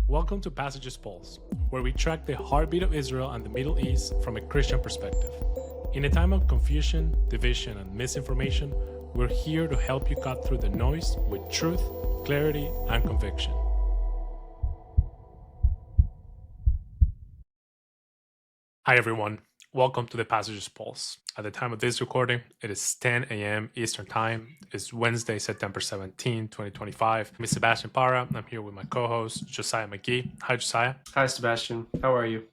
Welcome to Passages Pulse, where we track the heartbeat of Israel and the Middle East from a Christian perspective. In a time of confusion, division, and misinformation, we're here to help you cut through the noise with truth, clarity, and conviction. Hi, everyone. Welcome to the Passages Pulse. At the time of this recording, it is 10 a.m. Eastern Time. It's Wednesday, September 17, 2025. I'm Sebastian Parra. I'm here with my co-host, Josiah McGee. Hi, Josiah. Hi, Sebastian. How are you?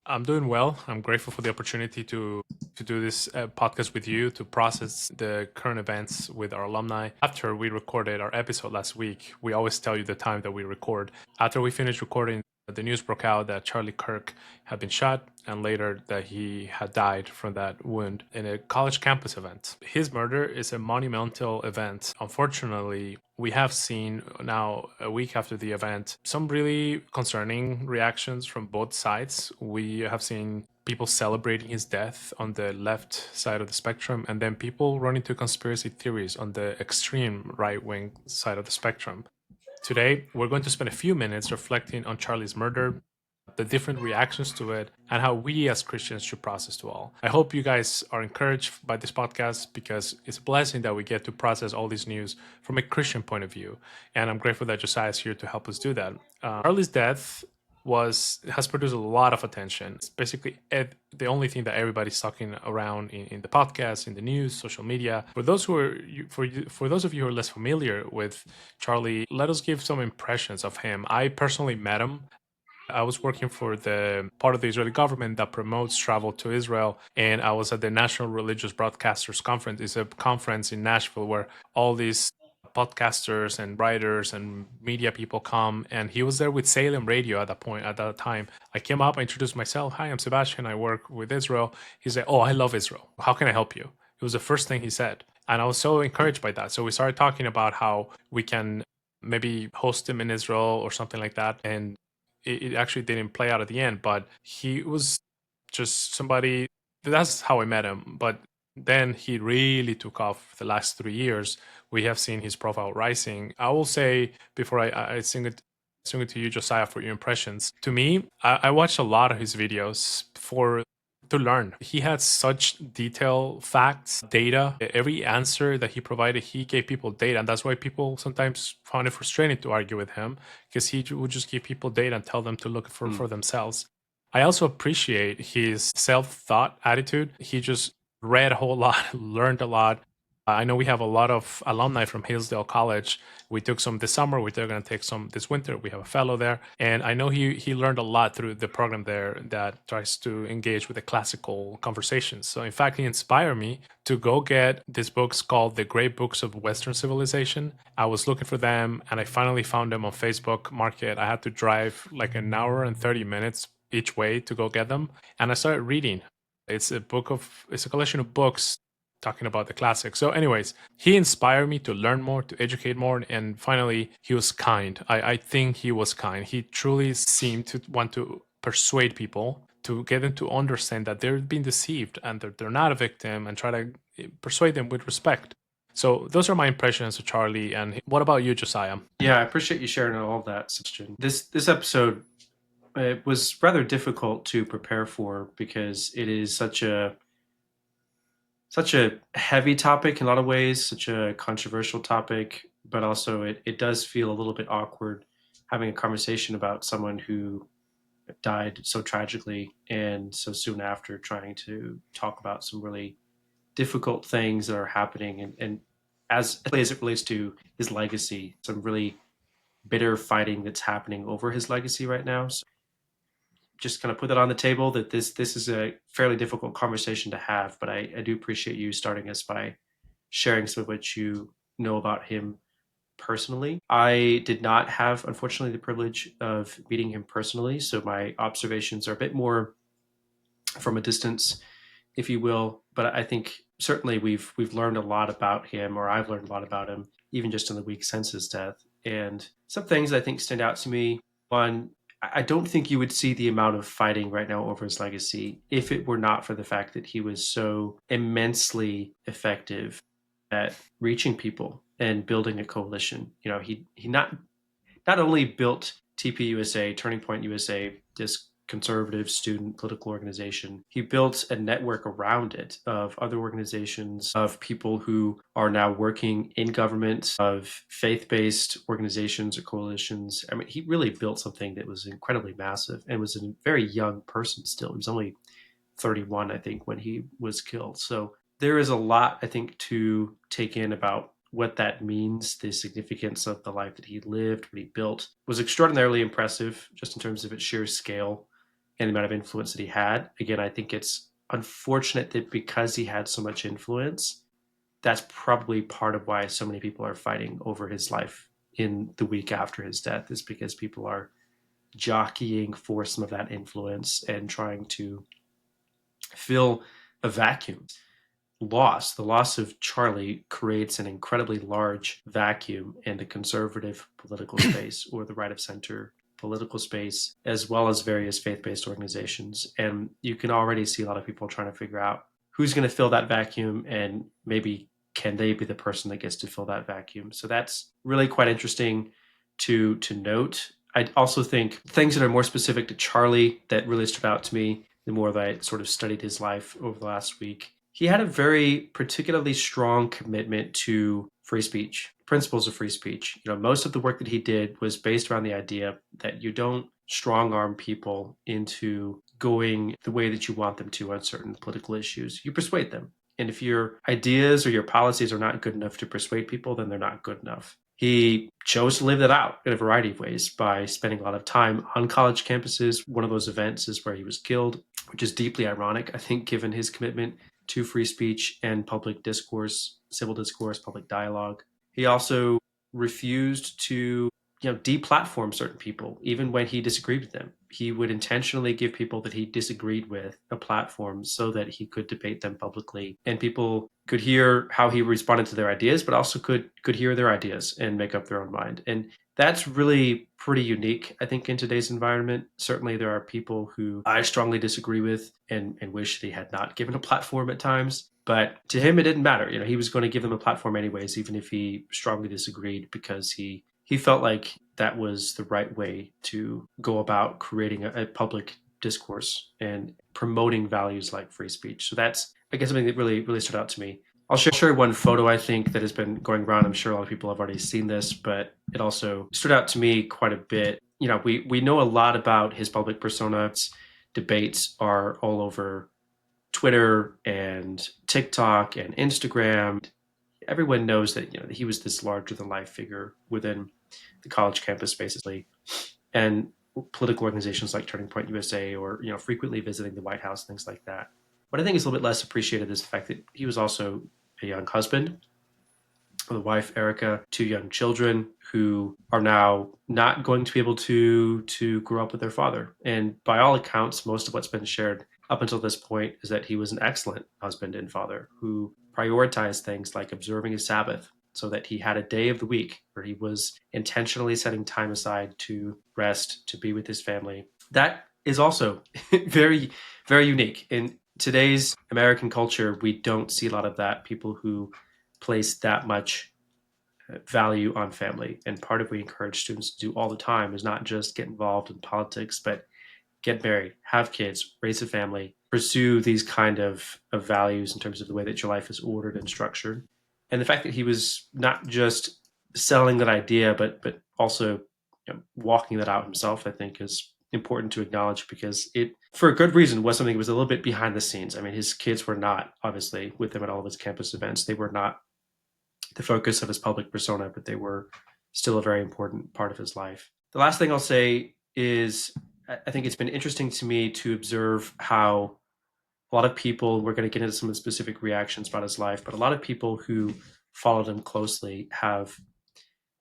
I'm doing well. I'm grateful for the opportunity to do this podcast with you, to process the current events with our alumni. After we recorded our episode last week, we always tell you the time that we record. After we finished recording, the news broke out that Charlie Kirk had been shot and later that he had died from that wound in a college campus event. His murder is a monumental event. Unfortunately, we have seen now, a week after the event, some really concerning reactions from both sides. We have seen people celebrating his death on the left side of the spectrum, and then people running to conspiracy theories on the extreme right-wing side of the spectrum. Today, we're going to spend a few minutes reflecting on Charlie's murder, the different reactions to it, and how we as Christians should process to all. I hope you guys are encouraged by this podcast because it's a blessing that we get to process all this news from a Christian point of view. And I'm grateful that Josiah is here to help us do that. Charlie's death has produced a lot of attention. It's basically the only thing that everybody's talking around in the podcast, in the news, social media. For those for those of you who are less familiar with Charlie, let us give some impressions of him. I personally met him. I was working for the part of the Israeli government that promotes travel to Israel, and I was at the National Religious Broadcasters Conference. It's a conference in Nashville where all these podcasters and writers and media people come, and he was there with Salem Radio at that time. I came up, I introduced myself. Hi, I'm Sebastian. I work with Israel. He said, "Oh, I love Israel. How can I help you?" It was the first thing he said, and I was so encouraged by that. So we started talking about how we can maybe host him in Israel or something like that, and it actually didn't play out at the end. But he was just somebody. That's how I met him. But then he really took off the last 3 years. We have seen his profile rising. I will say before I sing it to you, Josiah, for your impressions. To me, I watched a lot of his videos to learn. He had such detailed facts, data. Every answer that he provided, he gave people data. And that's why people sometimes found it frustrating to argue with him, because he would just give people data and tell them to look for themselves. I also appreciate his self-thought attitude. He just read a whole lot, learned a lot. I know we have a lot of alumni from Hillsdale College. We took some this summer. We're going to take some this winter. We have a fellow there. And I know he learned a lot through the program there that tries to engage with the classical conversations. So in fact, he inspired me to go get these books called The Great Books of Western Civilization. I was looking for them and I finally found them on Facebook Market. I had to drive like an hour and 30 minutes each way to go get them. And I started reading. It's a collection of books talking about the classics. So anyways, he inspired me to learn more, to educate more, and finally, he was kind. I think he was kind. He truly seemed to want to persuade people, to get them to understand that they're being deceived and they're not a victim, and try to persuade them with respect. So those are my impressions of Charlie. And what about you, Josiah? Yeah, I appreciate you sharing all of that, Sebastian. This episode, it was rather difficult to prepare for because it is such a heavy topic in a lot of ways, such a controversial topic, but also it does feel a little bit awkward having a conversation about someone who died so tragically and so soon after, trying to talk about some really difficult things that are happening and as it relates to his legacy, some really bitter fighting that's happening over his legacy right now. So just kind of put that on the table that this is a fairly difficult conversation to have, but I do appreciate you starting us by sharing some of what you know about him personally. I did not have, unfortunately, the privilege of meeting him personally, so my observations are a bit more from a distance, if you will. But I think certainly we've learned a lot about him, or I've learned a lot about him, even just in the week since his death. And some things I think stand out to me. One, I don't think you would see the amount of fighting right now over his legacy if it were not for the fact that he was so immensely effective at reaching people and building a coalition. You know, he not only built TPUSA, Turning Point USA, this conservative student political organization. He built a network around it of other organizations, of people who are now working in government, of faith-based organizations or coalitions. I mean, he really built something that was incredibly massive and was a very young person still. He was only 31, I think, when he was killed. So there is a lot, I think, to take in about what that means. The significance of the life that he lived, what he built, was extraordinarily impressive just in terms of its sheer scale and the amount of influence that he had. Again, I think it's unfortunate that because he had so much influence, that's probably part of why so many people are fighting over his life in the week after his death, is because people are jockeying for some of that influence and trying to fill a vacuum. The loss of Charlie creates an incredibly large vacuum in the conservative political space or the right of center political space, as well as various faith-based organizations. And you can already see a lot of people trying to figure out who's going to fill that vacuum, and maybe can they be the person that gets to fill that vacuum. So that's really quite interesting to note. I also think things that are more specific to Charlie that really stood out to me the more that I sort of studied his life over the last week. He had a very particularly strong commitment to free speech, principles of free speech. Most of the work that he did was based around the idea that you don't strong arm people into going the way that you want them to on certain political issues. You persuade them. And if your ideas or your policies are not good enough to persuade people, then they're not good enough. He chose to live that out in a variety of ways by spending a lot of time on college campuses. One of those events is where he was killed, which is deeply ironic, I think, given his commitment to free speech and public discourse, civil discourse, public dialogue. He also refused to deplatform certain people, even when he disagreed with them. He would intentionally give people that he disagreed with a platform so that he could debate them publicly, and people could hear how he responded to their ideas, but also could hear their ideas and make up their own mind. And that's really pretty unique, I think, in today's environment. Certainly there are people who I strongly disagree with and wish they had not given a platform at times. But to him, it didn't matter. He was going to give them a platform anyways, even if he strongly disagreed, because he felt like that was the right way to go about creating a public discourse and promoting values like free speech. So that's, I guess, something that really stood out to me. I'll share one photo, I think, that has been going around. I'm sure a lot of people have already seen this, but it also stood out to me quite a bit. We know a lot about his public persona. Debates are all over Twitter and TikTok and Instagram. Everyone knows that he was this larger than life figure within the college campus, basically, and political organizations like Turning Point USA, or frequently visiting the White House, things like that. What I think is a little bit less appreciated is the fact that he was also a young husband with a wife, Erica, 2 young children who are now not going to be able to grow up with their father. And by all accounts, most of what's been shared up until this point is that he was an excellent husband and father who prioritized things like observing his Sabbath, so that he had a day of the week where he was intentionally setting time aside to rest, to be with his family. That is also very, very unique. In today's American culture, we don't see a lot of that, people who place that much value on family. And part of what we encourage students to do all the time is not just get involved in politics, but get married, have kids, raise a family, pursue these kind of values in terms of the way that your life is ordered and structured. And the fact that he was not just selling that idea, but also walking that out himself, I think is important to acknowledge, because it, for a good reason, was something that was a little bit behind the scenes. I mean, his kids were not, obviously, with him at all of his campus events. They were not the focus of his public persona, but they were still a very important part of his life. The last thing I'll say is, I think it's been interesting to me to observe how a lot of people, we're going to get into some of the specific reactions about his life, but a lot of people who followed him closely have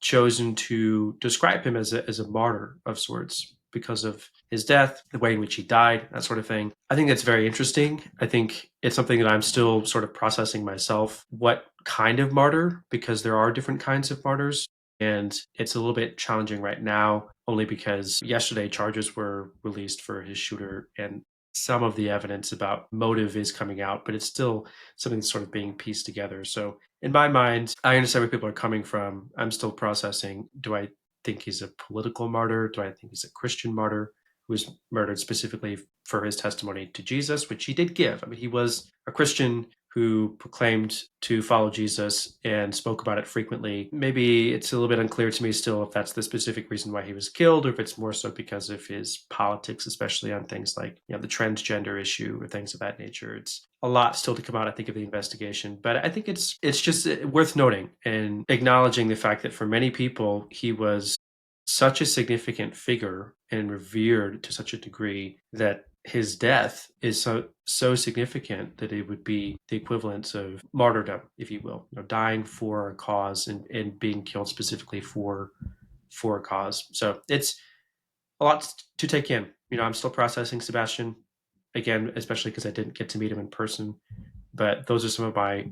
chosen to describe him as a martyr of sorts because of his death, the way in which he died, that sort of thing. I think that's very interesting. I think it's something that I'm still sort of processing myself. What kind of martyr? Because there are different kinds of martyrs. And it's a little bit challenging right now, only because yesterday charges were released for his shooter, and some of the evidence about motive is coming out, but it's still something that's sort of being pieced together. So in my mind, I understand where people are coming from. I'm still processing. Do I think he's a political martyr? Do I think he's a Christian martyr who was murdered specifically for his testimony to Jesus, which he did give? I mean, he was a Christian who proclaimed to follow Jesus and spoke about it frequently. Maybe it's a little bit unclear to me still if that's the specific reason why he was killed, or if it's more so because of his politics, especially on things like, the transgender issue or things of that nature. It's a lot still to come out, I think, of the investigation. But I think it's just worth noting and acknowledging the fact that for many people, he was such a significant figure and revered to such a degree that his death is so significant that it would be the equivalent of martyrdom, if you will, dying for a cause and being killed specifically for a cause. So it's a lot to take in. I'm still processing Sebastian, again, especially because I didn't get to meet him in person. But those are some of my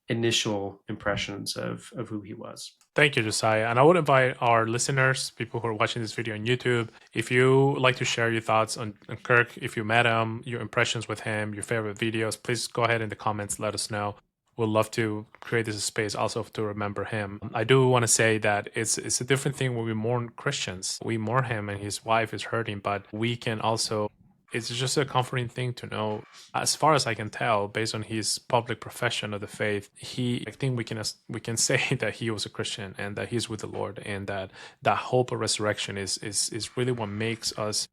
initial impressions of who he was. Thank you, Josiah. And I would invite our listeners, people who are watching this video on YouTube, if you like to share your thoughts on Kirk, if you met him, your impressions with him, your favorite videos, please go ahead in the comments, let us know. We'd love to create this space also to remember him. I do want to say that it's a different thing when we mourn Christians. We mourn him and his wife is hurting, but we can also, it's just a comforting thing to know. As far as I can tell, based on his public profession of the faith, I think we can say that he was a Christian and that he's with the Lord, and that hope of resurrection is really what makes us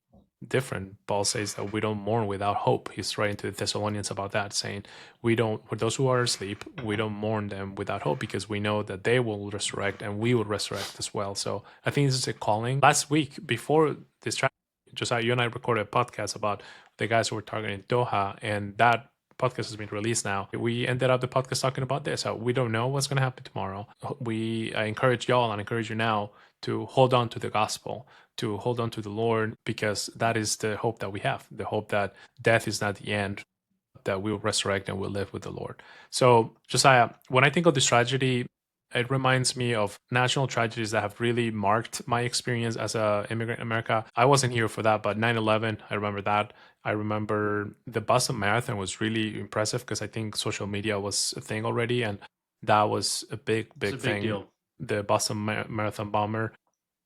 different. Paul says that we don't mourn without hope. He's writing to the Thessalonians about that, saying for those who are asleep, we don't mourn them without hope, because we know that they will resurrect and we will resurrect as well. So I think this is a calling. Last week, before this Josiah, you and I recorded a podcast about the guys who were targeting Doha, and that podcast has been released now. We ended up the podcast talking about this. We don't know what's going to happen tomorrow. I encourage y'all and encourage you now to hold on to the gospel, to hold on to the Lord, because that is the hope that we have, the hope that death is not the end, that we will resurrect and we'll live with the Lord. So, Josiah, when I think of this tragedy, it reminds me of national tragedies that have really marked my experience as an immigrant in America. I wasn't here for that, but 9/11, I remember that. I remember the Boston Marathon was really impressive because I think social media was a thing already, and that was a big thing. Deal. The Boston Marathon bomber.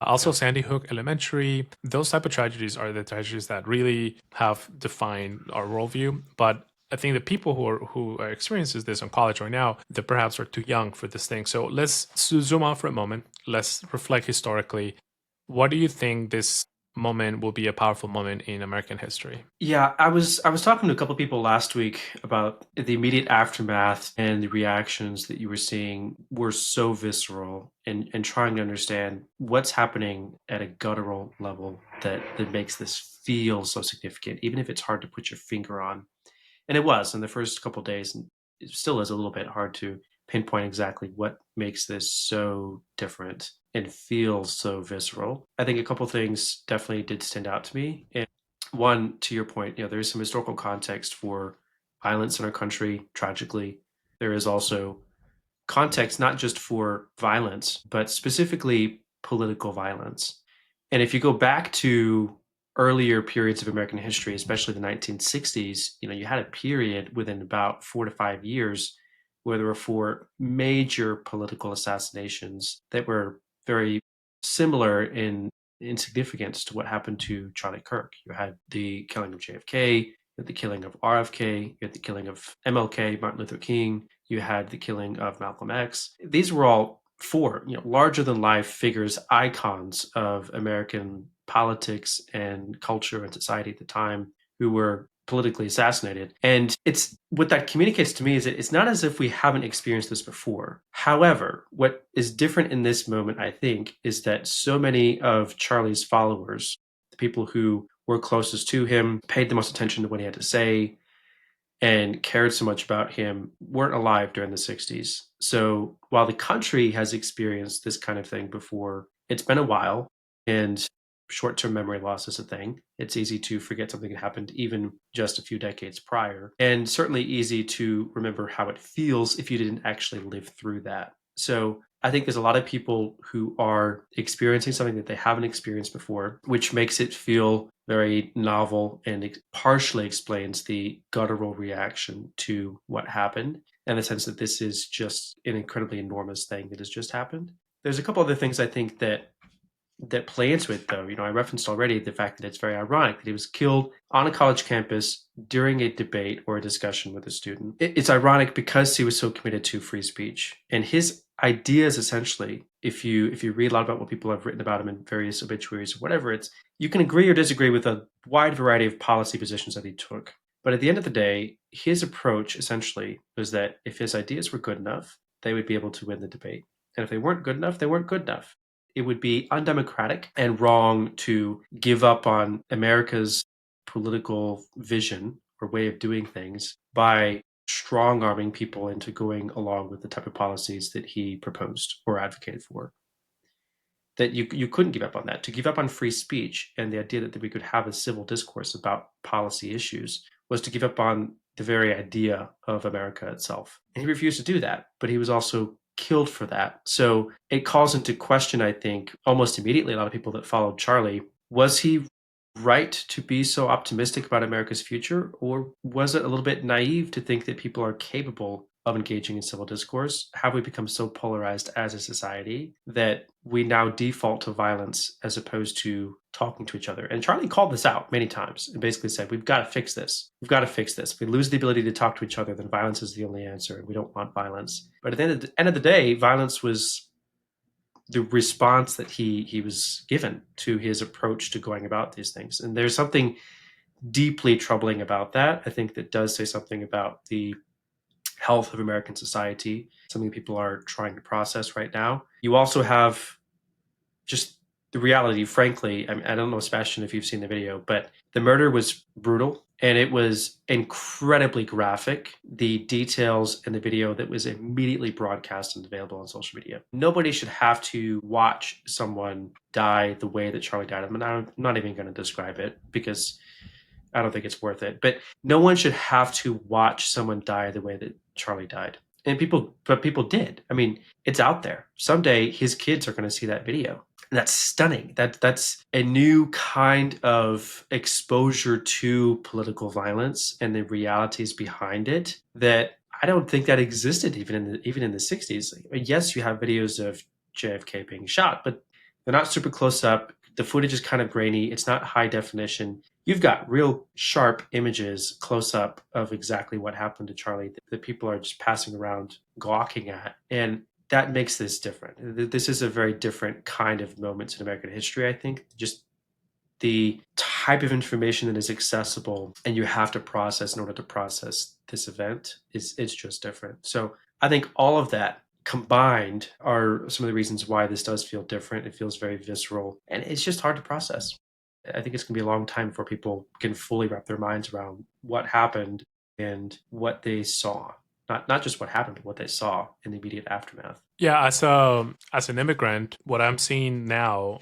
Also, Sandy Hook Elementary. Those type of tragedies are the tragedies that really have defined our worldview. But I think the people who experiences this in college right now, they perhaps are too young for this thing. So let's zoom out for a moment. Let's reflect historically. What do you think this moment will be a powerful moment in American history? Yeah, I was talking to a couple of people last week about the immediate aftermath, and the reactions that you were seeing were so visceral, and trying to understand what's happening at a guttural level that makes this feel so significant, even if it's hard to put your finger on. And it was in the first couple of days, and it still is a little bit hard to pinpoint exactly what makes this so different and feels so visceral. I think a couple of things definitely did stand out to me. And one, to your point, there is some historical context for violence in our country, tragically. There is also context not just for violence, but specifically political violence. And if you go back to earlier periods of American history, especially the 1960s, you had a period within about 4 to 5 years where there were 4 major political assassinations that were very similar in significance to what happened to Charlie Kirk. You had the killing of JFK, you had the killing of RFK, you had the killing of MLK, Martin Luther King, you had the killing of Malcolm X. These were all 4, larger than life figures, icons of American politics and culture and society at the time, who were politically assassinated. And it's what that communicates to me is that it's not as if we haven't experienced this before. However, what is different in this moment, I think, is that so many of Charlie's followers, the people who were closest to him, paid the most attention to what he had to say, and cared so much about him, weren't alive during the 60s. So while the country has experienced this kind of thing before, it's been a while, and short-term memory loss is a thing. It's easy to forget something that happened even just a few decades prior, and certainly easy to remember how it feels if you didn't actually live through that. So I think there's a lot of people who are experiencing something that they haven't experienced before, which makes it feel very novel, and it partially explains the guttural reaction to what happened, and the sense that this is just an incredibly enormous thing that has just happened. There's a couple other things I think that that play into it, though. I referenced already the fact that it's very ironic that he was killed on a college campus during a debate or a discussion with a student. It's ironic because he was so committed to free speech, and his ideas, essentially, if you read a lot about what people have written about him in various obituaries or whatever, it's you can agree or disagree with a wide variety of policy positions that he took. But at the end of the day, his approach essentially was that if his ideas were good enough, they would be able to win the debate. And if they weren't good enough, they weren't good enough. It would be undemocratic and wrong to give up on America's political vision or way of doing things by strong arming people into going along with the type of policies that he proposed or advocated for. That you couldn't give up on that. To give up on free speech and the idea that we could have a civil discourse about policy issues was to give up on the very idea of America itself. And he refused to do that, but he was also killed for that. So it calls into question, I think, almost immediately, a lot of people that followed Charlie. Was he right to be so optimistic about America's future? Or was it a little bit naive to think that people are capable of engaging in civil discourse? Have we become so polarized as a society that we now default to violence as opposed to talking to each other? And Charlie called this out many times and basically said, we've got to fix this. We've got to fix this. If we lose the ability to talk to each other, then violence is the only answer, and we don't want violence. But at the end of the day, violence was the response that he was given to his approach to going about these things. And there's something deeply troubling about that. I think that does say something about the health of American society, something people are trying to process right now. You also have just the reality, frankly. I don't know, Sebastian, if you've seen the video, but the murder was brutal and it was incredibly graphic. The details in the video that was immediately broadcast and available on social media. Nobody should have to watch someone die the way that Charlie died. I'm not even going to describe it because I don't think it's worth it. But no one should have to watch someone die the way that Charlie died. And people did. I mean, it's out there. Someday his kids are going to see that video. And that's stunning. That's a new kind of exposure to political violence and the realities behind it that I don't think that existed even in the 60s. Yes, you have videos of JFK being shot, but they're not super close up. The footage is kind of grainy. It's not high definition. You've got real sharp images close up of exactly what happened to Charlie that people are just passing around gawking at. And that makes this different. This is a very different kind of moment in American history, I think. Just the type of information that is accessible and you have to process in order to process this event is just different. So I think all of that combined are some of the reasons why this does feel different. It feels very visceral and it's just hard to process. I think it's going to be a long time before people can fully wrap their minds around what happened and what they saw. Not just what happened, but what they saw in the immediate aftermath. Yeah, as an immigrant, what I'm seeing now,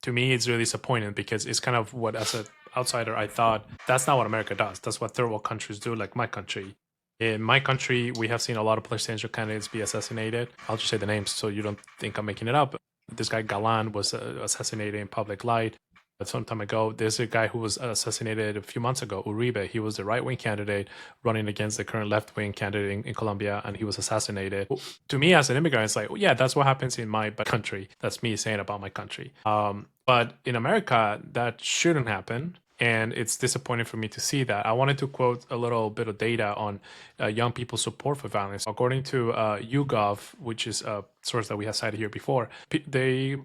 to me, it's really disappointing because it's kind of what, as an outsider, I thought that's not what America does. That's what third world countries do, like my country. In my country, we have seen a lot of presidential candidates be assassinated. I'll just say the names so you don't think I'm making it up. This guy Galan was assassinated in public light some time ago. There's a guy who was assassinated a few months ago, Uribe. He was the right-wing candidate running against the current left-wing candidate in Colombia, and he was assassinated. To me, as an immigrant, it's like, yeah, that's what happens in my country. That's me saying about my country. But in America, that shouldn't happen. And it's disappointing for me to see that. I wanted to quote a little bit of data on young people's support for violence. According to YouGov, which is a source that we have cited here before, they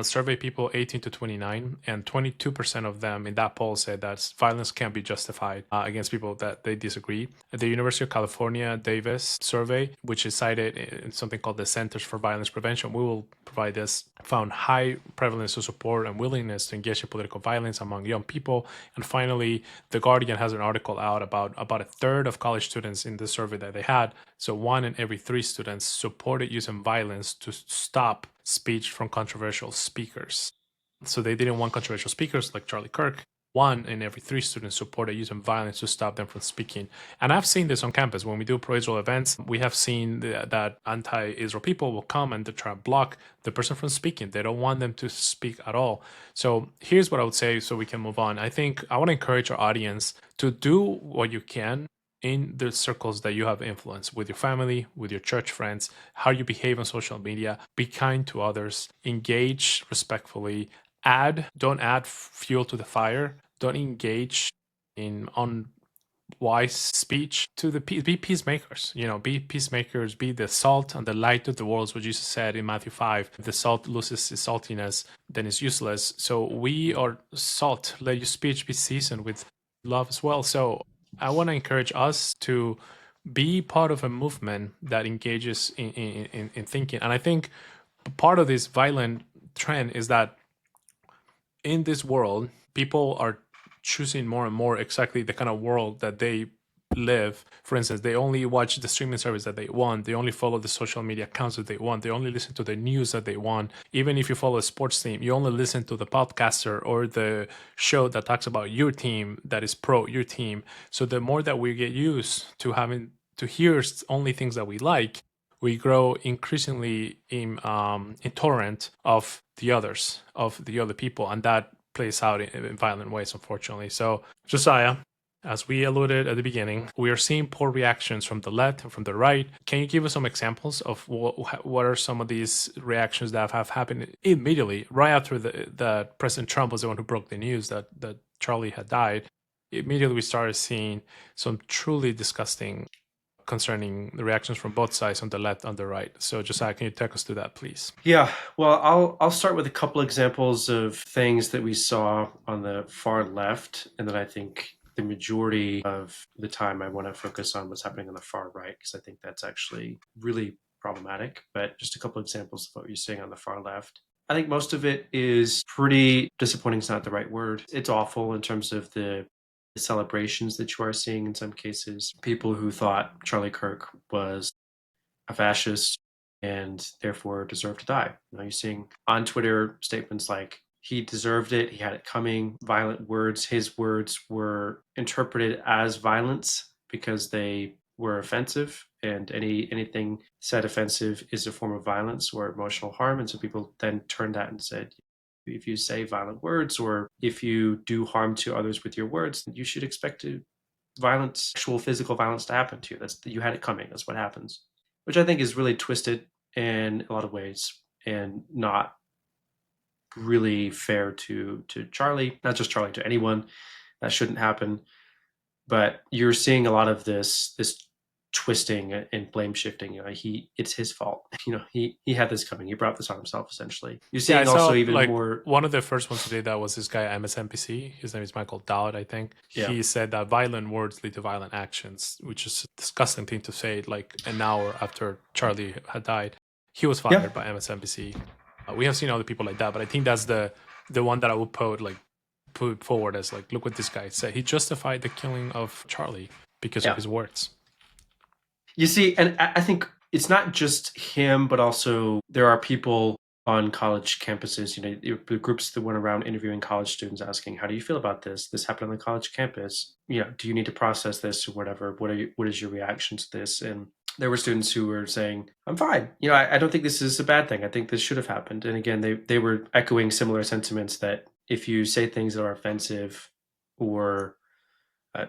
survey people 18 to 29, and 22% of them in that poll said that violence can be justified against people that they disagree. The University of California Davis survey, which is cited in something called the Centers for Violence Prevention, we will provide this, found high prevalence of support and willingness to engage in political violence among young people. And finally, The Guardian has an article out about a third of college students in the survey that they had. So 1 in every 3 students supported using violence to stop speech from controversial speakers. So they didn't want controversial speakers like Charlie Kirk. 1 in every 3 students supported using violence to stop them from speaking. And I've seen this on campus. When we do pro-Israel events, we have seen that anti-Israel people will come and they try to block the person from speaking. They don't want them to speak at all. So here's what I would say so we can move on. I think I want to encourage our audience to do what you can in the circles that you have influence with your family, with your church friends, how you behave on social media. Be kind to others, engage respectfully, don't add fuel to the fire, don't engage in unwise speech to be peacemakers. Be peacemakers, be the salt and the light of the world, what Jesus said in Matthew 5. If the salt loses its saltiness, then it's useless. So we are salt. Let your speech be seasoned with love as well. So I want to encourage us to be part of a movement that engages in thinking. And I think part of this violent trend is that in this world, people are choosing more and more exactly the kind of world that they live. For instance, they only watch the streaming service that they want. They only follow the social media accounts that they want. They only listen to the news that they want. Even if you follow a sports team, you only listen to the podcaster or the show that talks about your team, that is pro your team. So the more that we get used to having to hear only things that we like, we grow increasingly intolerant of the others, of the other people, and that plays out in violent ways, unfortunately. So, Josiah, as we alluded at the beginning, we are seeing poor reactions from the left and from the right. Can you give us some examples of what are some of these reactions that have happened immediately, right after the President Trump was the one who broke the news that Charlie had died? Immediately, we started seeing some truly disgusting concerning the reactions from both sides, on the left and the right. So Josiah, can you take us through that, please? Yeah, well, I'll start with a couple examples of things that we saw on the far left, and then I think the majority of the time I want to focus on what's happening on the far right, because I think that's actually really problematic. But just a couple examples of what you're seeing on the far left. I think most of it is pretty disappointing, is not the right word. It's awful in terms of the celebrations that you are seeing in some cases. People who thought Charlie Kirk was a fascist and therefore deserved to die. You're seeing on Twitter statements like, he deserved it, he had it coming, violent words. His words were interpreted as violence because they were offensive, and anything said offensive is a form of violence or emotional harm. And so people then turned that and said, if you say violent words or if you do harm to others with your words, you should expect violence, actual physical violence to happen to you. You had it coming. That's what happens, which I think is really twisted in a lot of ways and not really fair to Charlie, not just Charlie, to anyone. That shouldn't happen. But you're seeing a lot of this twisting and blame shifting. It's his fault. He had this coming. He brought this on himself. Essentially, you're Yeah, I seeing saw also even like more. one of the first ones who did that was this guy at MSNBC. His name is Michael Dowd, I think. Yeah. He said that violent words lead to violent actions, which is a disgusting thing to say like an hour after Charlie had died. He was Yeah. fired by MSNBC. We have seen other people like that, but I think that's the one that I would put forward as like, look what this guy said. He justified the killing of Charlie because Yeah. of his words. You see, and I think it's not just him, but also there are people on college campuses, the groups that went around interviewing college students asking, how do you feel about this? This happened on the college campus. Do you need to process this or whatever? What is your reaction to this? And there were students who were saying, I'm fine. I don't think this is a bad thing. I think this should have happened. And again, they were echoing similar sentiments that if you say things that are offensive or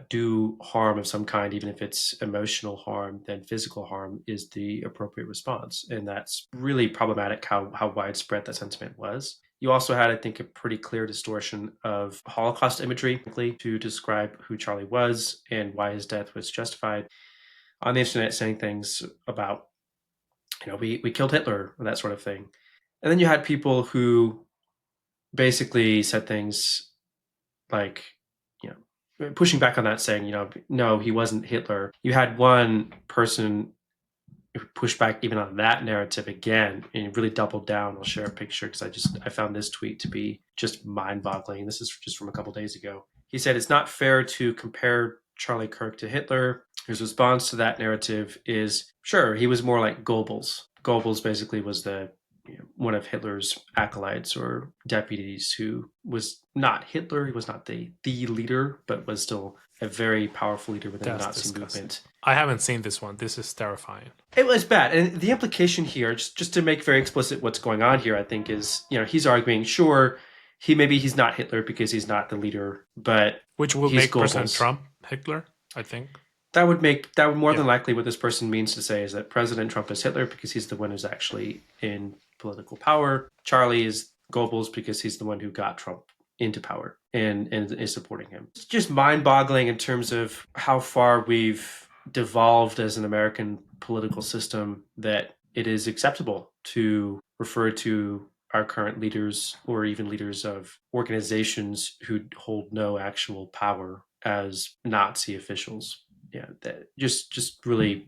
do harm of some kind, even if it's emotional harm, then physical harm is the appropriate response. And that's really problematic how widespread that sentiment was. You also had, I think, a pretty clear distortion of Holocaust imagery to describe who Charlie was and why his death was justified on the internet, saying things about, we killed Hitler, or that sort of thing. And then you had people who basically said things like, pushing back on that, saying, no, he wasn't Hitler. You had one person who pushed back even on that narrative again and really doubled down. I'll share a picture because I found this tweet to be just mind-boggling. This is just from a couple days ago. He said, it's not fair to compare Charlie Kirk to Hitler. His response to that narrative is, sure, he was more like Goebbels. Goebbels basically was one of Hitler's acolytes or deputies who was not Hitler. He was not the leader, but was still a very powerful leader within the Nazi movement. I haven't seen this one. This is terrifying. It was bad. And the implication here, just to make very explicit what's going on here, I think is, he's arguing, sure, he's not Hitler because he's not the leader, but which will he's make Goebbels. President Trump Hitler, I think. That would more Yeah. than likely what this person means to say is that President Trump is Hitler because he's the one who's actually in political power. Charlie is Goebbels because he's the one who got Trump into power and is supporting him. It's just mind-boggling in terms of how far we've devolved as an American political system that it is acceptable to refer to our current leaders or even leaders of organizations who hold no actual power as Nazi officials. Yeah, just really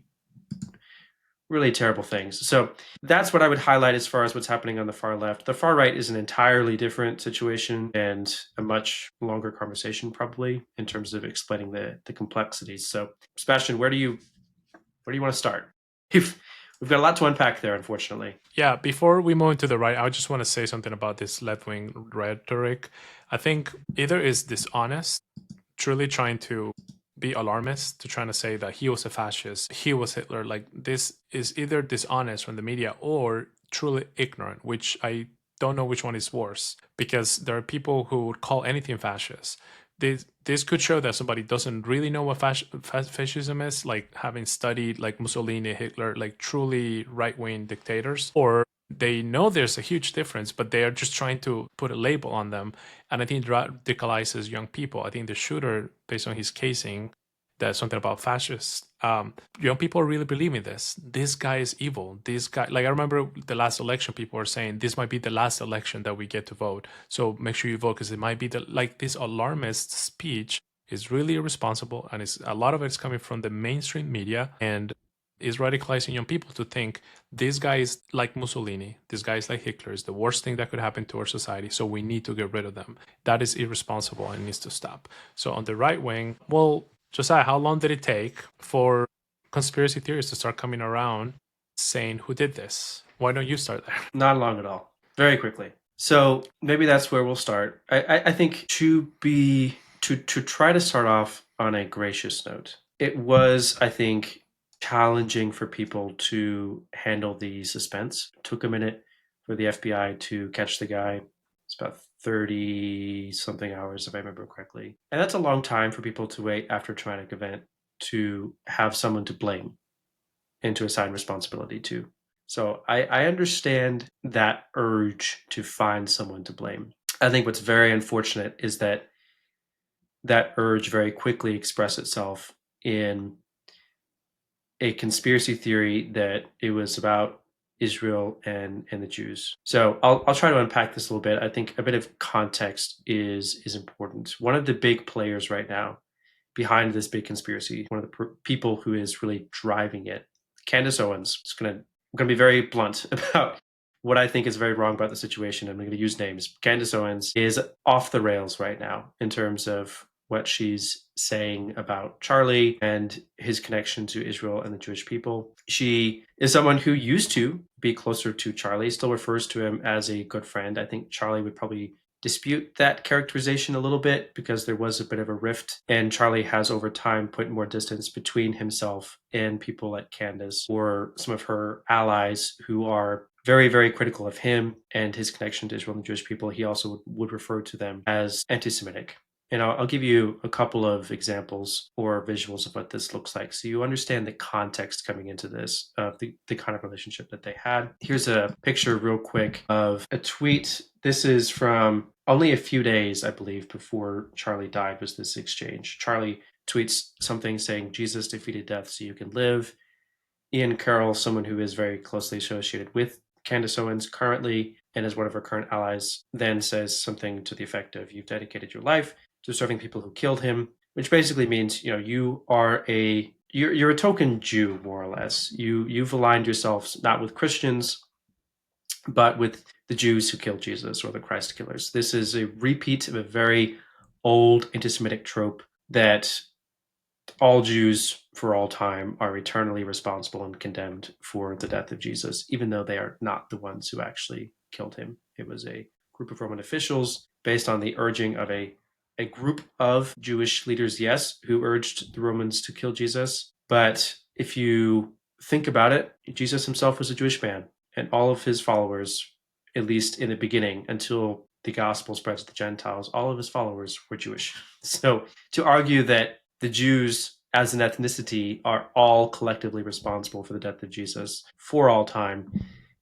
terrible things. So that's what I would highlight as far as what's happening on the far left. The far right is an entirely different situation and a much longer conversation, probably, in terms of explaining the complexities. So, Sebastian, where do you want to start? We've got a lot to unpack there, unfortunately. Yeah, before we move into the right, I just want to say something about this left wing rhetoric. I think either is dishonest, truly trying to be alarmist, to trying to say that he was a fascist, he was Hitler. Like, this is either dishonest from the media or truly ignorant, which I don't know which one is worse, because there are people who would call anything fascist. This could show that somebody doesn't really know what fascism is, like having studied like Mussolini, Hitler, like truly right-wing dictators, or they know there's a huge difference, but they are just trying to put a label on them. And I think it radicalizes young people. I think the shooter, based on his casing, that's something about fascists. Young people are really believing this. This guy is evil. This guy, like I remember the last election, people were saying this might be the last election that we get to vote. So make sure you vote because it might be the like this alarmist speech is really irresponsible, and it's a lot of it is coming from the mainstream media and is radicalizing young people to think this guy is like Mussolini, this guy is like Hitler, is the worst thing that could happen to our society, so we need to get rid of them. That is irresponsible and needs to stop. So on the right wing, well, Josiah, how long did it take for conspiracy theories to start coming around saying who did this? Why don't you start there? Not long at all. Very quickly. So maybe that's where we'll start. I think to try to start off on a gracious note, it was, I think, challenging for people to handle the suspense. It took a minute for the FBI to catch the guy. It's about 30 something hours, if I remember correctly. And that's a long time for people to wait after a traumatic event to have someone to blame and to assign responsibility to. So I understand that urge to find someone to blame. I think what's very unfortunate is that that urge very quickly expressed itself in a conspiracy theory that it was about Israel and the Jews. So I'll try to unpack this a little bit. I think a bit of context is important. One of the big players right now behind this big conspiracy, one of the people who is really driving it, Candace Owens. I'm gonna be very blunt about what I think is very wrong about the situation. I'm going to use names. Candace Owens is off the rails right now in terms of what she's saying about Charlie and his connection to Israel and the Jewish people. She is someone who used to be closer to Charlie, still refers to him as a good friend. I think Charlie would probably dispute that characterization a little bit because there was a bit of a rift, and Charlie has over time put more distance between himself and people like Candace or some of her allies who are very, very critical of him and his connection to Israel and the Jewish people. He also would refer to them as anti-Semitic. And I'll give you a couple of examples or visuals of what this looks like so you understand the context coming into this, the kind of relationship that they had. Here's a picture real quick of a tweet. This is from only a few days, I believe, before Charlie died was this exchange. Charlie tweets something saying, Jesus defeated death so you can live. Ian Carroll, someone who is very closely associated with Candace Owens currently and is one of her current allies, then says something to the effect of, you've dedicated your life to serving people who killed him, which basically means, you are you're a token Jew, more or less. You've aligned yourselves not with Christians, but with the Jews who killed Jesus or the Christ killers. This is a repeat of a very old anti-Semitic trope that all Jews for all time are eternally responsible and condemned for the death of Jesus, even though they are not the ones who actually killed him. It was a group of Roman officials based on the urging of a group of Jewish leaders, yes, who urged the Romans to kill Jesus. But if you think about it, Jesus himself was a Jewish man, and all of his followers, at least in the beginning, until the gospel spread to the Gentiles, all of his followers were Jewish. So to argue that the Jews as an ethnicity are all collectively responsible for the death of Jesus for all time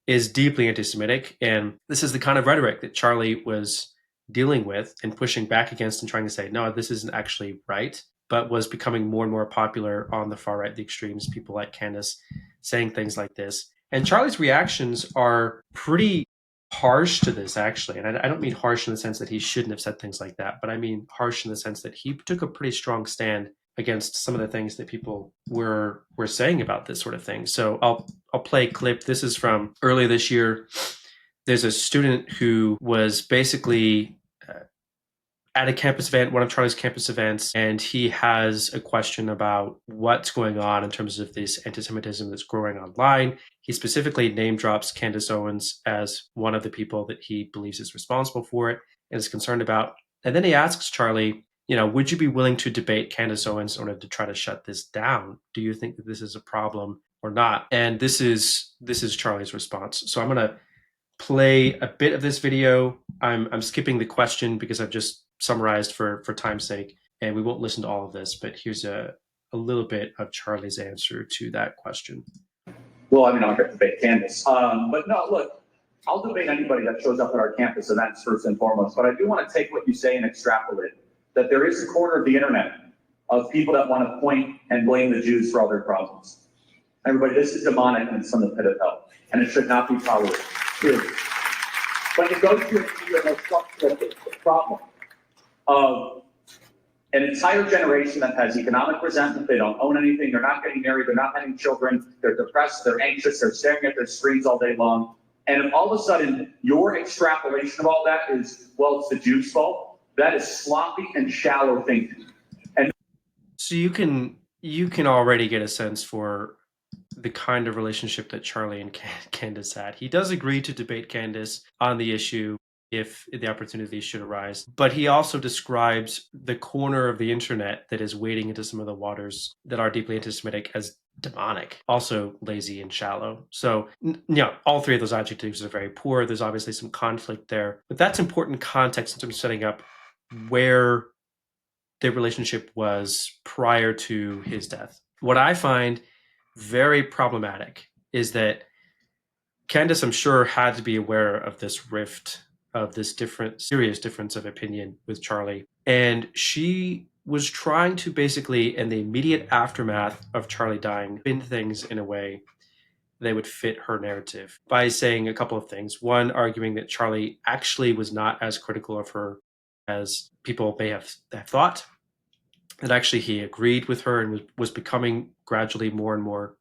is deeply anti-Semitic. And this is the kind of rhetoric that Charlie was dealing with and pushing back against and trying to say, no, this isn't actually right, but was becoming more and more popular on the far right, the extremes, people like Candace saying things like this. And Charlie's reactions are pretty harsh to this, actually. And I don't mean harsh in the sense that he shouldn't have said things like that, but I mean harsh in the sense that he took a pretty strong stand against some of the things that people were saying about this sort of thing. So I'll play a clip. This is from earlier this year. There's a student who was basically at a campus event, one of Charlie's campus events, and he has a question about what's going on in terms of this anti-Semitism that's growing online. He specifically name drops Candace Owens as one of the people that he believes is responsible for it and is concerned about. And then he asks Charlie, would you be willing to debate Candace Owens in order to try to shut this down? Do you think that this is a problem or not? And this is Charlie's response. So I'm going to play a bit of this video. I'm skipping the question because I've just summarized for time's sake, and we won't listen to all of this, but here's a little bit of Charlie's answer to that question. Well, I mean, I'll get to debate Candace. But no, look, I'll debate anybody that shows up at our campus events first and foremost, but I do want to take what you say and extrapolate that there is a corner of the internet of people that want to point and blame the Jews for all their problems. Everybody, this is demonic and it's from the pit of hell, and it should not be tolerated. Period. But it goes to the structural problem of an entire generation that has economic resentment. They don't own anything. They're not getting married. They're not having children. They're depressed. They're anxious. They're staring at their screens all day long. And all of a sudden, your extrapolation of all that is, well, it's the Jews' fault. That is sloppy and shallow thinking. And so you can already get a sense for the kind of relationship that Charlie and Candace had. He does agree to debate Candace on the issue if the opportunity should arise, but he also describes the corner of the internet that is wading into some of the waters that are deeply anti-Semitic as demonic, also lazy and shallow. So, all three of those adjectives are very poor. There's obviously some conflict there, but that's important context in terms of setting up where the relationship was prior to his death. What I find very problematic is that Candace, I'm sure, had to be aware of this rift, of this serious difference of opinion with Charlie. And she was trying to basically, in the immediate aftermath of Charlie dying, spin things in a way they would fit her narrative by saying a couple of things. One, arguing that Charlie actually was not as critical of her as people may have thought, that actually he agreed with her and was becoming gradually more and more,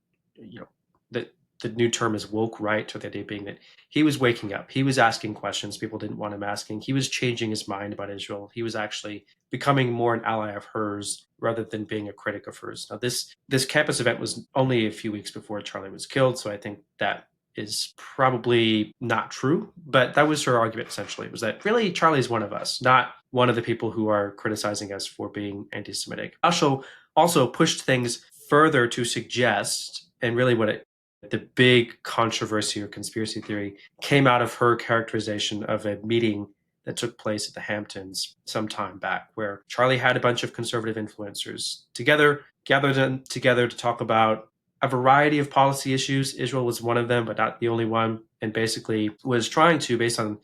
that the new term is woke right, or the idea being that he was waking up. He was asking questions people didn't want him asking. He was changing his mind about Israel. He was actually becoming more an ally of hers rather than being a critic of hers. Now, this campus event was only a few weeks before Charlie was killed, so I think that is probably not true, but that was her argument essentially, was that really Charlie's one of us, not one of the people who are criticizing us for being anti-Semitic. Also pushed things further to suggest, and really the big controversy or conspiracy theory came out of her characterization of a meeting that took place at the Hamptons some time back, where Charlie had a bunch of conservative influencers gathered them together to talk about a variety of policy issues. Israel was one of them, but not the only one, and basically was trying to, based on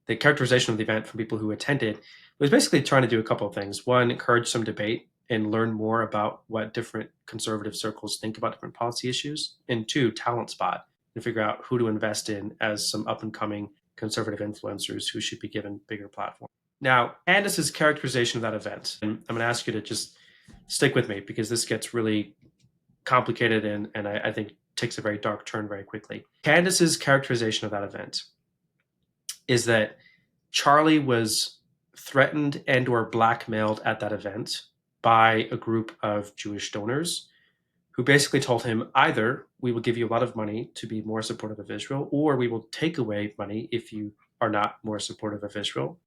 the characterization of the event from people who attended, was basically trying to do a couple of things. One, encourage some debate and learn more about what different conservative circles think about different policy issues. And two, talent spot and figure out who to invest in as some up-and-coming conservative influencers who should be given bigger platforms. Now, Candace's characterization of that event, and I'm going to ask you to just stick with me because this gets really complicated and I think takes a very dark turn very quickly. Candace's characterization of that event is that Charlie was threatened and or blackmailed at that event by a group of Jewish donors who basically told him, either we will give you a lot of money to be more supportive of Israel, or we will take away money if you are not more supportive of Israel.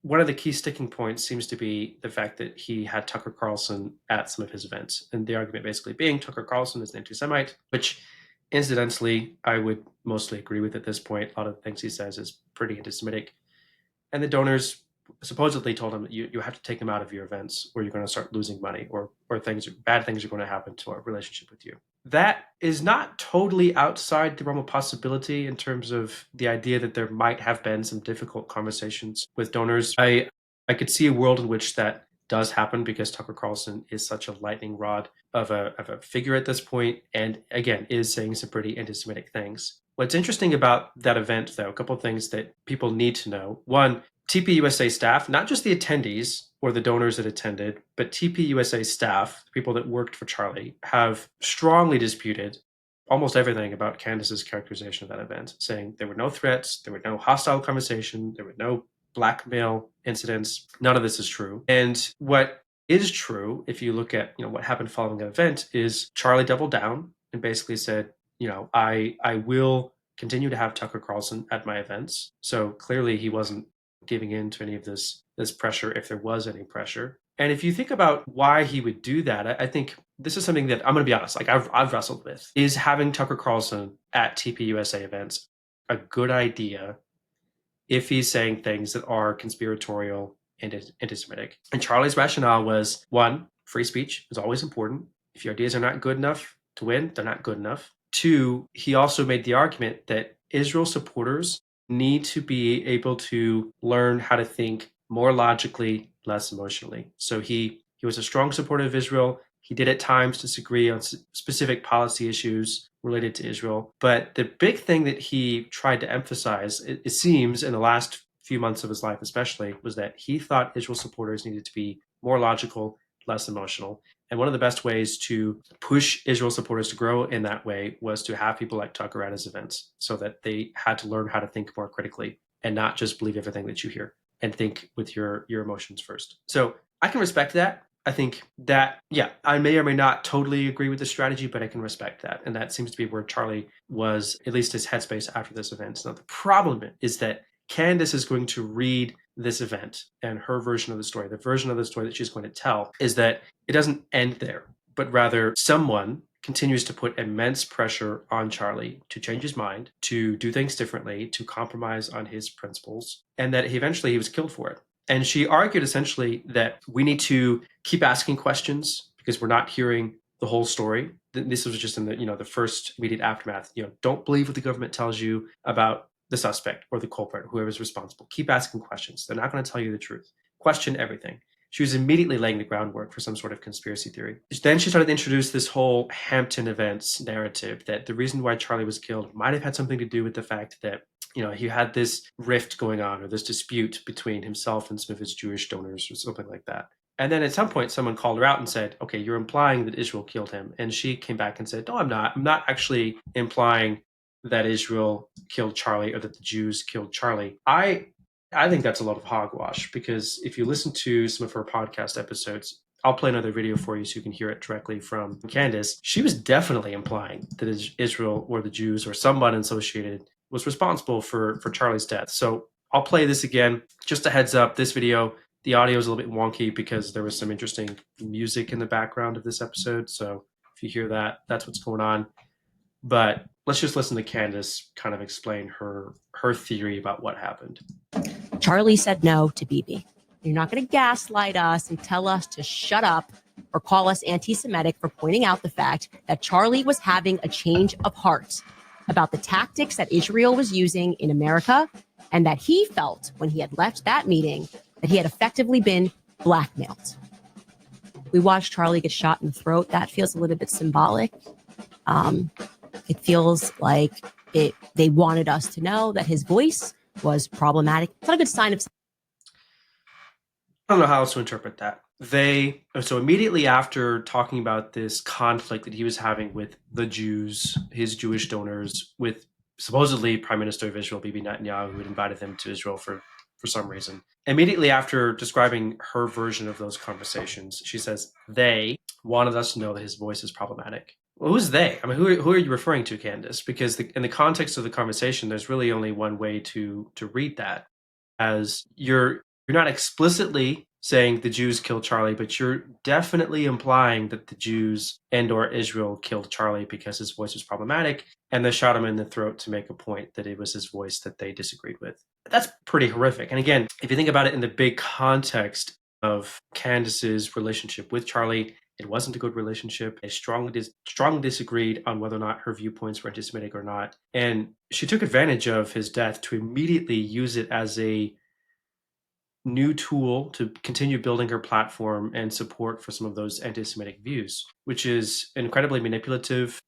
One of the key sticking points seems to be the fact that he had Tucker Carlson at some of his events. And the argument basically being Tucker Carlson is an anti-Semite, which incidentally, I would mostly agree with at this point. A lot of the things he says is pretty anti-Semitic. And the donors supposedly told him that you have to take them out of your events or you're going to start losing money or bad things are going to happen to our relationship with you. That is not totally outside the realm of possibility in terms of the idea that there might have been some difficult conversations with donors. I could see a world in which that does happen because Tucker Carlson is such a lightning rod of a figure at this point, and again is saying some pretty anti-Semitic things. What's interesting about that event, though, a couple of things that people need to know. One, TPUSA staff, not just the attendees or the donors that attended, but TPUSA staff, the people that worked for Charlie, have strongly disputed almost everything about Candace's characterization of that event, saying there were no threats, there were no hostile conversation, there were no blackmail incidents. None of this is true. And what is true, if you look at what happened following that event, is Charlie doubled down and basically said, I will continue to have Tucker Carlson at my events. So clearly he wasn't giving in to any of this pressure, if there was any pressure. And if you think about why he would do that, I think this is something that I'm going to be honest, like I've wrestled with. Is having Tucker Carlson at TPUSA events a good idea if he's saying things that are conspiratorial and anti-Semitic? And Charlie's rationale was, one, free speech is always important. If your ideas are not good enough to win, they're not good enough. Two, he also made the argument that Israel supporters need to be able to learn how to think more logically, less emotionally. So he was a strong supporter of Israel. He did at times disagree on specific policy issues related to Israel. But the big thing that he tried to emphasize, it seems, in the last few months of his life especially, was that he thought Israel supporters needed to be more logical, less emotional. And one of the best ways to push Israel supporters to grow in that way was to have people like Tucker at his events, so that they had to learn how to think more critically and not just believe everything that you hear and think with your emotions first. So I can respect that. I think that, yeah, I may or may not totally agree with the strategy, but I can respect that. And that seems to be where Charlie was, at least his headspace after this event. Now, the problem is that Candace is going to read this event and her version of the story. The version of the story that she's going to tell is that it doesn't end there, but rather someone continues to put immense pressure on Charlie to change his mind, to do things differently, to compromise on his principles, and that eventually he was killed for it. And she argued essentially that we need to keep asking questions because we're not hearing the whole story. This was just in the first immediate aftermath. Don't believe what the government tells you about the suspect or the culprit, whoever's responsible. Keep asking questions. They're not going to tell you the truth. Question everything. She was immediately laying the groundwork for some sort of conspiracy theory. Then she started to introduce this whole Hampton events narrative that the reason why Charlie was killed might have had something to do with the fact that he had this rift going on or this dispute between himself and some of his Jewish donors or something like that. And then at some point, someone called her out and said, okay, you're implying that Israel killed him. And she came back and said, no, I'm not. I'm not actually implying that Israel killed Charlie or that the Jews killed Charlie. I think that's a lot of hogwash, because if you listen to some of her podcast episodes, I'll play another video for you so you can hear it directly from Candace. She was definitely implying that Israel or the Jews or someone associated was responsible for Charlie's death. So I'll play this again. Just a heads up, this video, the audio is a little bit wonky because there was some interesting music in the background of this episode. So if you hear that, that's what's going on. But let's just listen to Candace kind of explain her theory about what happened. Charlie said no to Bibi. You're not going to gaslight us and tell us to shut up or call us anti-Semitic for pointing out the fact that Charlie was having a change of heart about the tactics that Israel was using in America, and that he felt when he had left that meeting that he had effectively been blackmailed. We watched Charlie get shot in the throat. That feels a little bit symbolic. It feels like they wanted us to know that his voice was problematic. It's not a good sign of... I don't know how else to interpret that. So immediately after talking about this conflict that he was having with the Jews, his Jewish donors, with supposedly Prime Minister of Israel, Bibi Netanyahu, who had invited them to Israel for some reason. Immediately after describing her version of those conversations, she says, they wanted us to know that his voice is problematic. Well, who's they? I mean, who are you referring to, Candace? Because in the context of the conversation, there's really only one way to read that, as you're not explicitly saying the Jews killed Charlie, but you're definitely implying that the Jews and or Israel killed Charlie because his voice was problematic, and they shot him in the throat to make a point that it was his voice that they disagreed with. That's pretty horrific. And again, if you think about it in the big context of Candace's relationship with Charlie, it wasn't a good relationship. They strongly disagreed on whether or not her viewpoints were anti-Semitic or not. And she took advantage of his death to immediately use it as a new tool to continue building her platform and support for some of those anti-Semitic views, which is incredibly manipulative.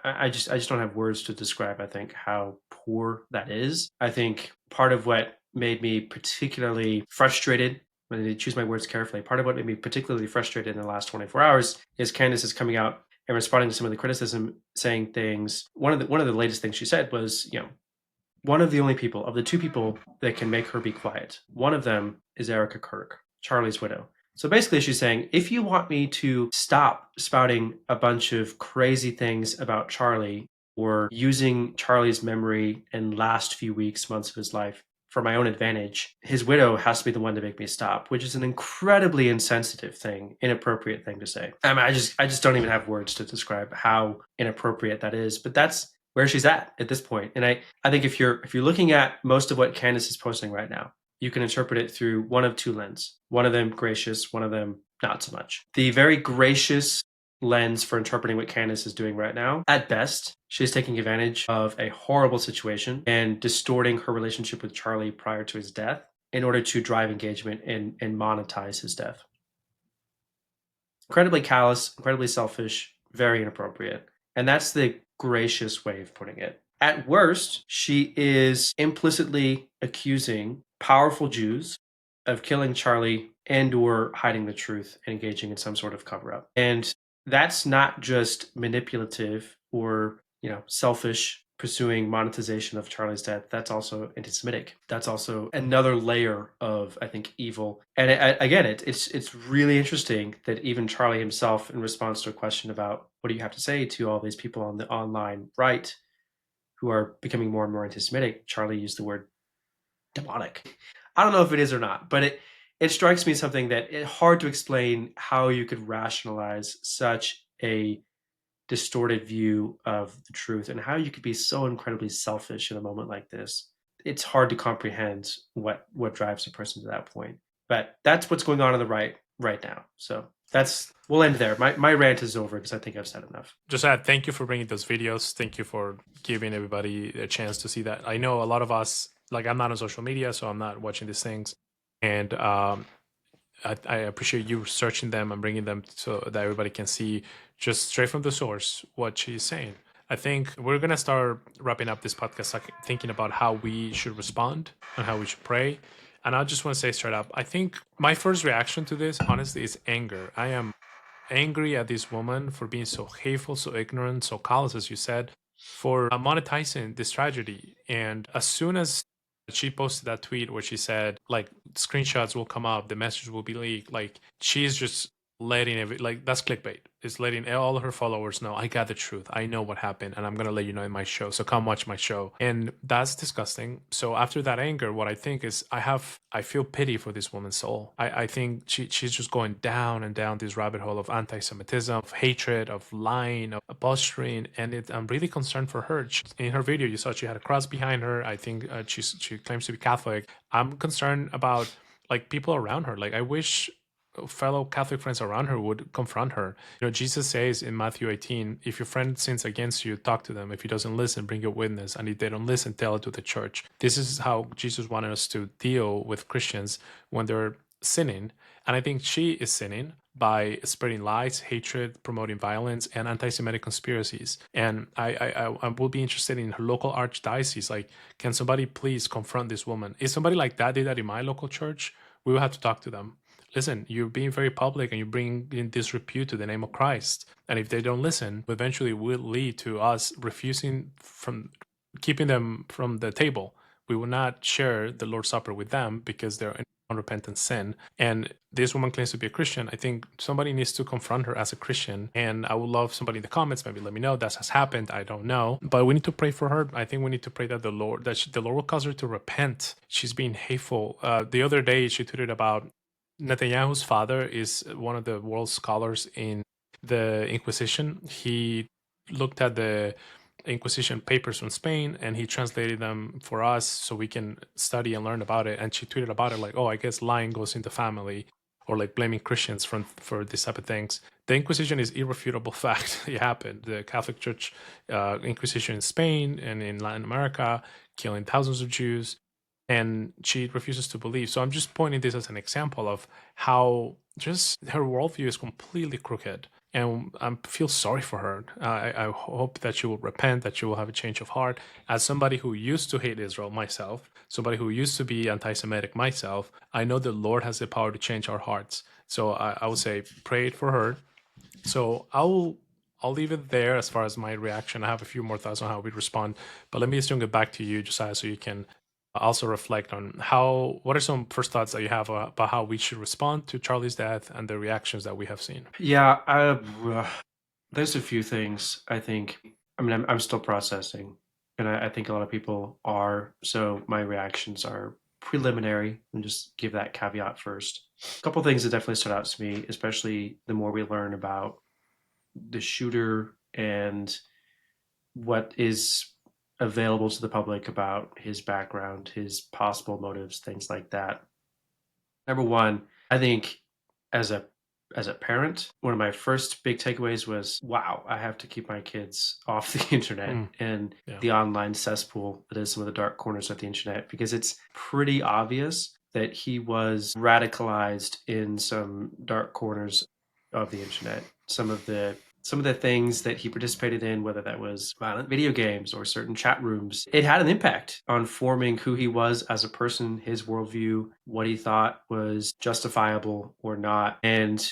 I just don't have words to describe, I think, how poor that is. I think part of what made me particularly frustrated, when I choose my words carefully, part of what made me particularly frustrated in the last 24 hours is Candace is coming out and responding to some of the criticism, saying things. One of the latest things she said was, one of the only people, of the two people that can make her be quiet, one of them is Erica Kirk, Charlie's widow. So basically, she's saying, if you want me to stop spouting a bunch of crazy things about Charlie or using Charlie's memory and last few weeks, months of his life for my own advantage, his widow has to be the one to make me stop, which is an incredibly insensitive thing, inappropriate thing to say. I mean, I just don't even have words to describe how inappropriate that is. But that's where she's at this point. And I think if you're looking at most of what Candace is posting right now, you can interpret it through one of two lenses. One of them gracious, one of them not so much. The very gracious lens for interpreting what Candace is doing right now, at best, she's taking advantage of a horrible situation and distorting her relationship with Charlie prior to his death in order to drive engagement and monetize his death. Incredibly callous, incredibly selfish, very inappropriate. And that's the gracious way of putting it. At worst, she is implicitly accusing powerful Jews of killing Charlie and or hiding the truth and engaging in some sort of cover-up. And that's not just manipulative or, selfish, pursuing monetization of Charlie's death. That's also anti-Semitic. That's also another layer of, I think, evil. And again, it's really interesting that even Charlie himself, in response to a question about what do you have to say to all these people on the online right who are becoming more and more anti-Semitic, Charlie used the word demonic. I don't know if it is or not, but it strikes me as something that it's hard to explain how you could rationalize such a distorted view of the truth and how you could be so incredibly selfish in a moment like this. It's hard to comprehend what drives a person to that point. But that's what's going on the right now. So we'll end there. My rant is over because I think I've said enough. Just thank you for bringing those videos. Thank you for giving everybody a chance to see that. I know a lot of us, I'm not on social media, so I'm not watching these things. And I appreciate you searching them and bringing them so that everybody can see just straight from the source what she's saying. I think we're going to start wrapping up this podcast thinking about how we should respond and how we should pray. And I just want to say straight up, I think my first reaction to this, honestly, is anger. I am angry at this woman for being so hateful, so ignorant, so callous, as you said, for monetizing this tragedy. And as soon as she posted that tweet where she said, screenshots will come up, the message will be leaked, she's just letting that's clickbait. It's letting all her followers know, I got the truth, I know what happened, and I'm gonna let you know in my show, so come watch my show. And that's disgusting. So after that anger, what I think is I feel pity for this woman's soul. I think she's just going down and down this rabbit hole of anti-Semitism, of hatred, of lying, of posturing, and I'm really concerned for her. In her video, you saw she had a cross behind her. I think she claims to be Catholic. I'm concerned about people around her. I wish fellow Catholic friends around her would confront her. Jesus says in Matthew 18, if your friend sins against you, talk to them. If he doesn't listen, bring a witness. And if they don't listen, tell it to the church. This is how Jesus wanted us to deal with Christians when they're sinning. And I think she is sinning by spreading lies, hatred, promoting violence, and anti-Semitic conspiracies. And I will be interested in her local archdiocese. Can somebody please confront this woman? If somebody like that did that in my local church, we will have to talk to them. Listen, you're being very public and you're bringing disrepute to the name of Christ. And if they don't listen, eventually will lead to us refusing from keeping them from the table. We will not share the Lord's Supper with them because they're in unrepentant sin. And this woman claims to be a Christian. I think somebody needs to confront her as a Christian. And I would love somebody in the comments, maybe let me know that has happened. I don't know. But we need to pray for her. I think we need to pray that the Lord will cause her to repent. She's being hateful. The other day, she tweeted about Netanyahu's father is one of the world scholars in the Inquisition. He looked at the Inquisition papers from Spain, and he translated them for us so we can study and learn about it. And she tweeted about it like, "Oh, I guess lying goes in the family," or like blaming Christians for this type of things. The Inquisition is irrefutable fact. It happened. The Catholic Church Inquisition in Spain and in Latin America, killing thousands of Jews, and she refuses to believe. So I'm just pointing this as an example of how just her worldview is completely crooked, and I feel sorry for her. I hope that she will repent, that she will have a change of heart. As somebody who used to hate Israel myself, somebody who used to be anti-Semitic myself, I know the Lord has the power to change our hearts. So I would say pray for her. So I'll leave it there as far as my reaction. I have a few more thoughts on how we respond, but let me just bring it back to you, Josiah, so you can also reflect on what are some first thoughts that you have about how we should respond to Charlie's death and the reactions that we have seen. Yeah, there's a few things I think. I mean, I'm still processing, and I think a lot of people are. So my reactions are preliminary, and just give that caveat first. A couple things that definitely stood out to me, especially the more we learn about the shooter and what is available to the public about his background, his possible motives, things like that. Number one, I think as a parent, one of my first big takeaways was, wow, I have to keep my kids off the internet and the online cesspool that is some of the dark corners of the internet, because it's pretty obvious that he was radicalized in some dark corners of the internet. Some of the things that he participated in, whether that was violent video games or certain chat rooms, it had an impact on forming who he was as a person, his worldview, what he thought was justifiable or not. And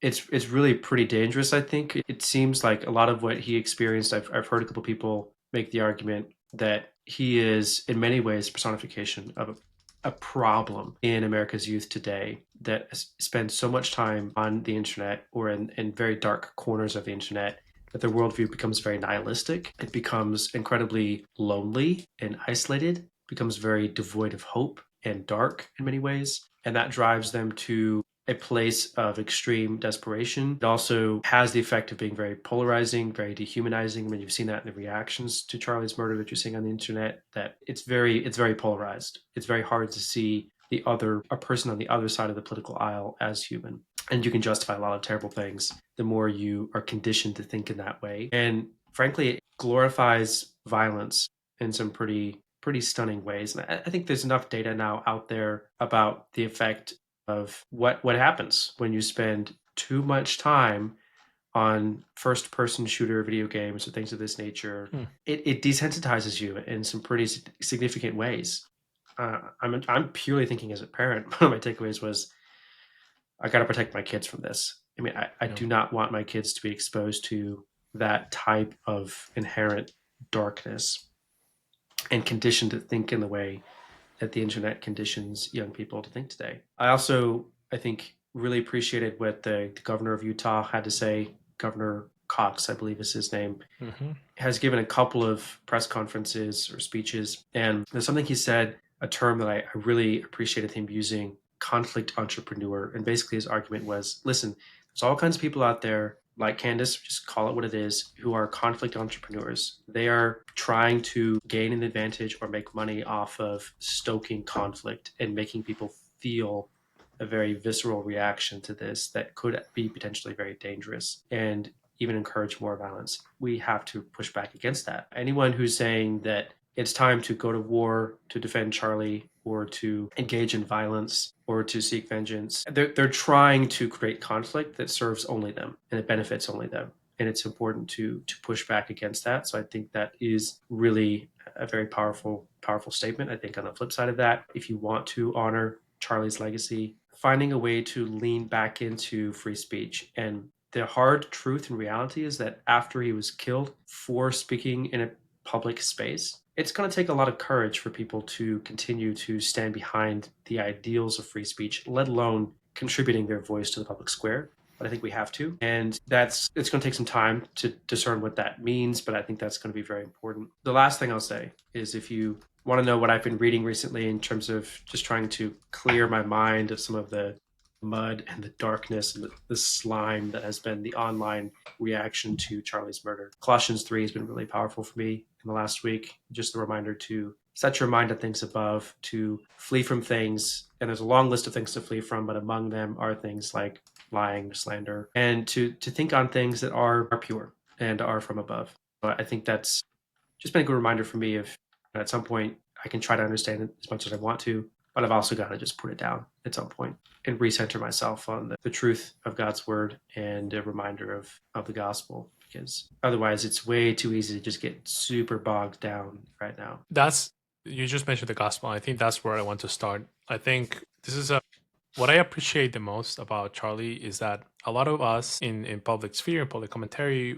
it's really pretty dangerous, I think. It seems like a lot of what he experienced, I've heard a couple people make the argument that he is in many ways personification of a problem in America's youth today that spends so much time on the internet or in very dark corners of the internet that their worldview becomes very nihilistic. It becomes incredibly lonely and isolated, becomes very devoid of hope and dark in many ways. And that drives them to a place of extreme desperation. It also has the effect of being very polarizing, very dehumanizing. I mean, you've seen that in the reactions to Charlie's murder that you're seeing on the internet, that it's very polarized. It's very hard to see a person on the other side of the political aisle as human. And you can justify a lot of terrible things the more you are conditioned to think in that way. And frankly, it glorifies violence in some pretty stunning ways. And I think there's enough data now out there about the effect of what happens when you spend too much time on first person shooter video games or things of this nature. It desensitizes you in some pretty significant ways. I'm purely thinking as a parent. One of my takeaways was, I got to protect my kids from this. I mean, I do not want my kids to be exposed to that type of inherent darkness and conditioned to think in the way that the internet conditions young people to think today. I think, really appreciated what the governor of Utah had to say. Governor Cox, I believe is his name, has given a couple of press conferences or speeches. And there's something he said, a term that I really appreciated him using, conflict entrepreneur. And basically his argument was, listen, there's all kinds of people out there like Candace, just call it what it is, who are conflict entrepreneurs. They are trying to gain an advantage or make money off of stoking conflict and making people feel a very visceral reaction to this that could be potentially very dangerous and even encourage more violence. We have to push back against that. Anyone who's saying that it's time to go to war to defend Charlie or to engage in violence or to seek vengeance, they're trying to create conflict that serves only them and it benefits only them. And it's important to push back against that. So I think that is really a very powerful statement. I think on the flip side of that, if you want to honor Charlie's legacy, finding a way to lean back into free speech. And the hard truth and reality is that after he was killed for speaking in a public space, it's going to take a lot of courage for people to continue to stand behind the ideals of free speech, let alone contributing their voice to the public square. But I think we have to. And it's going to take some time to discern what that means, but I think that's going to be very important. The last thing I'll say is, if you want to know what I've been reading recently in terms of just trying to clear my mind of some of the mud and the darkness and the slime that has been the online reaction to Charlie's murder. Colossians 3 has been really powerful for me in the last week. Just a reminder to set your mind on things above, to flee from things. And there's a long list of things to flee from, but among them are things like lying, slander, and to think on things that are pure and are from above. But I think that's just been a good reminder for me of at some point I can try to understand it as much as I want to, but I've also got to just put it down at some point and recenter myself on the truth of God's word and a reminder of the gospel, because otherwise it's way too easy to just get super bogged down right now. You just mentioned the gospel. I think that's where I want to start. I think this is what I appreciate the most about Charlie is that a lot of us in public sphere, in public commentary,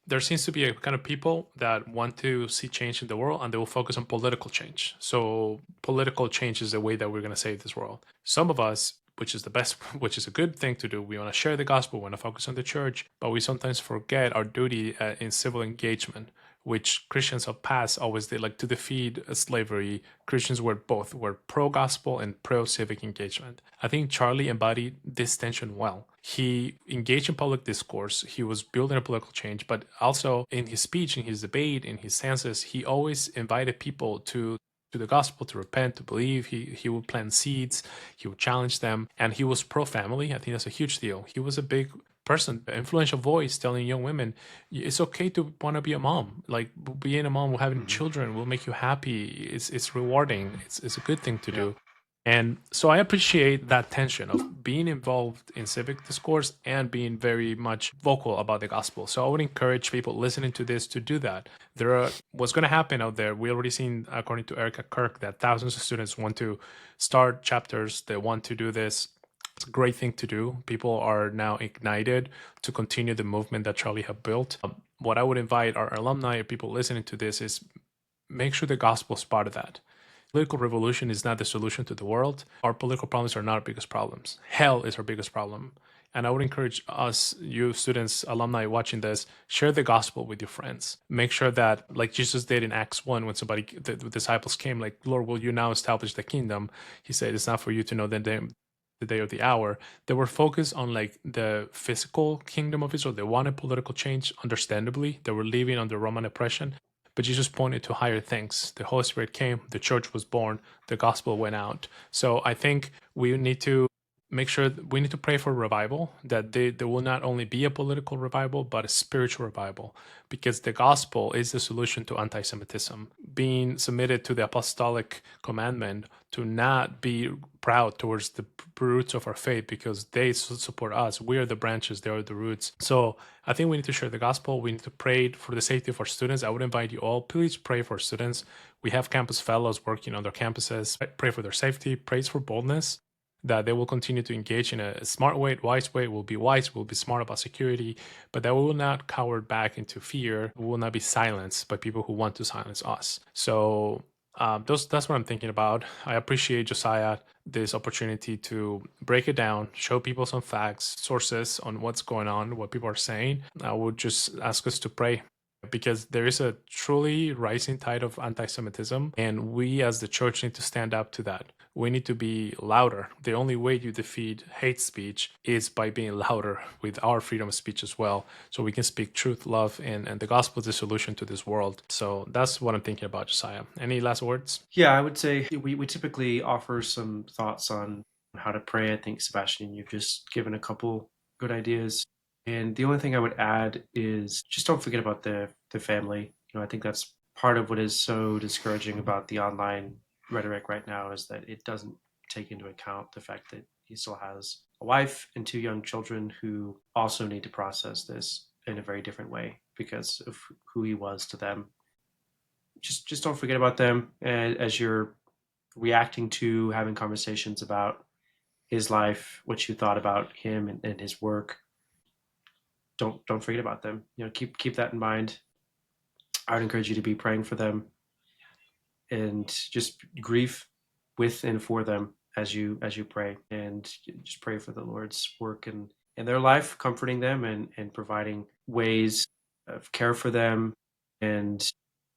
there seems to be a kind of people that want to see change in the world and they will focus on political change. So political change is the way that we're going to save this world. Some of us, which is the best, which is a good thing to do, we want to share the gospel, we want to focus on the church, but we sometimes forget our duty in civil engagement, which Christians of past always did, like to defeat slavery. Christians were pro-gospel and pro-civic engagement. I think Charlie embodied this tension well. He engaged in public discourse. He was building a political change, but also in his speech, in his debate, in his stances, he always invited people to the gospel, to repent, to believe. He would plant seeds, he would challenge them, and he was pro-family. I think that's a huge deal. He was a big person, an influential voice telling young women it's okay to want to be a mom. Like being a mom, having children will make you happy. It's rewarding. It's a good thing to do. And so I appreciate that tension of being involved in civic discourse and being very much vocal about the gospel. So I would encourage people listening to this to do that. What's going to happen out there. We already seen, according to Erica Kirk, that thousands of students want to start chapters. They want to do this. It's a great thing to do. People are now ignited to continue the movement that Charlie had built. What I would invite our alumni, people listening to this, is make sure the gospel is part of that. Political revolution is not the solution to the world. Our political problems are not our biggest problems. Hell is our biggest problem. And I would encourage us, you students, alumni watching this, share the gospel with your friends. Make sure that, like Jesus did in Acts 1, when the disciples came, like, Lord, will you now establish the kingdom? He said, it's not for you to know the day or the hour. They were focused on like the physical kingdom of Israel. They wanted political change, understandably. They were living under Roman oppression. But Jesus pointed to higher things. The Holy Spirit came, the church was born, the gospel went out. So I think we need to make sure we need to pray for revival, that there will not only be a political revival, but a spiritual revival, because the gospel is the solution to anti-Semitism. Being submitted to the apostolic commandment to not be proud towards the roots of our faith, because they support us. We are the branches, they are the roots. So I think we need to share the gospel. We need to pray for the safety of our students. I would invite you all, please pray for students. We have campus fellows working on their campuses. Pray for their safety, pray for boldness, that they will continue to engage in a smart way, wise way. We'll be wise, we'll be smart about security, but that we will not cower back into fear. We will not be silenced by people who want to silence us. So that's what I'm thinking about. I appreciate, Josiah, this opportunity to break it down, show people some facts, sources on what's going on, what people are saying. I would just ask us to pray, because there is a truly rising tide of anti-Semitism, and we as the church need to stand up to that. We need to be louder. The only way you defeat hate speech is by being louder with our freedom of speech as well, so we can speak truth, love, and the gospel is the solution to this world. So that's what I'm thinking about, Josiah. Any last words? Yeah, I would say we typically offer some thoughts on how to pray. I think, Sebastian, you've just given a couple good ideas. And the only thing I would add is just don't forget about the family. I think that's part of what is so discouraging about the online rhetoric right now, is that it doesn't take into account the fact that he still has a wife and two young children who also need to process this in a very different way because of who he was to them. Just don't forget about them as you're reacting to, having conversations about his life, what you thought about him and his work. Don't forget about them. Keep that in mind. I would encourage you to be praying for them and just grieve with and for them as you pray, and just pray for the Lord's work in their life, comforting them and providing ways of care for them and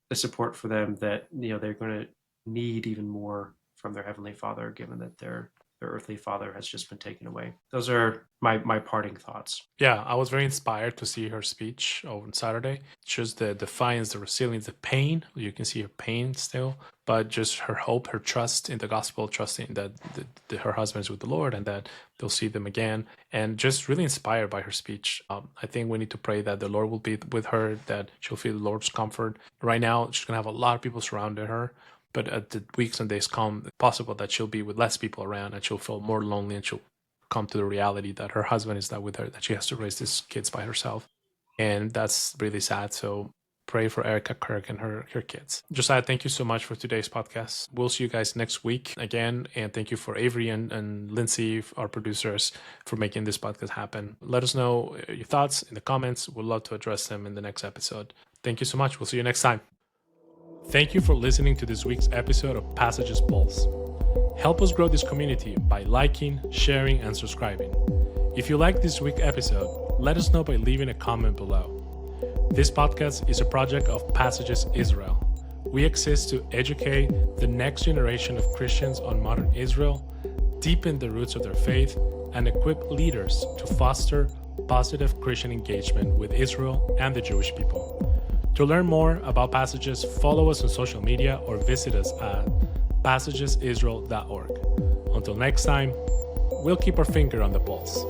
the support for them that they're going to need even more from their Heavenly Father, given that they're their earthly father has just been taken away. Those are my parting thoughts. Yeah, I was very inspired to see her speech on Saturday. Just the defiance, the resilience, the pain. You can see her pain still, but just her hope, her trust in the gospel, trusting that her husband is with the Lord and that they'll see them again. And just really inspired by her speech. I think we need to pray that the Lord will be with her, that she'll feel the Lord's comfort. Right now, she's going to have a lot of people surrounding her. But as the weeks and days come, it's possible that she'll be with less people around and she'll feel more lonely, and she'll come to the reality that her husband is not with her, that she has to raise these kids by herself. And that's really sad. So pray for Erica Kirk and her kids. Josiah, thank you so much for today's podcast. We'll see you guys next week again. And thank you for Avery and Lindsay, our producers, for making this podcast happen. Let us know your thoughts in the comments. We'd love to address them in the next episode. Thank you so much. We'll see you next time. Thank you for listening to this week's episode of Passages Pulse. Help us grow this community by liking, sharing, and subscribing. If you like this week's episode, let us know by leaving a comment below. This podcast is a project of Passages Israel. We exist to educate the next generation of Christians on modern Israel, deepen the roots of their faith, and equip leaders to foster positive Christian engagement with Israel and the Jewish people. To learn more about Passages, follow us on social media or visit us at passagesisrael.org. Until next time, we'll keep our finger on the pulse.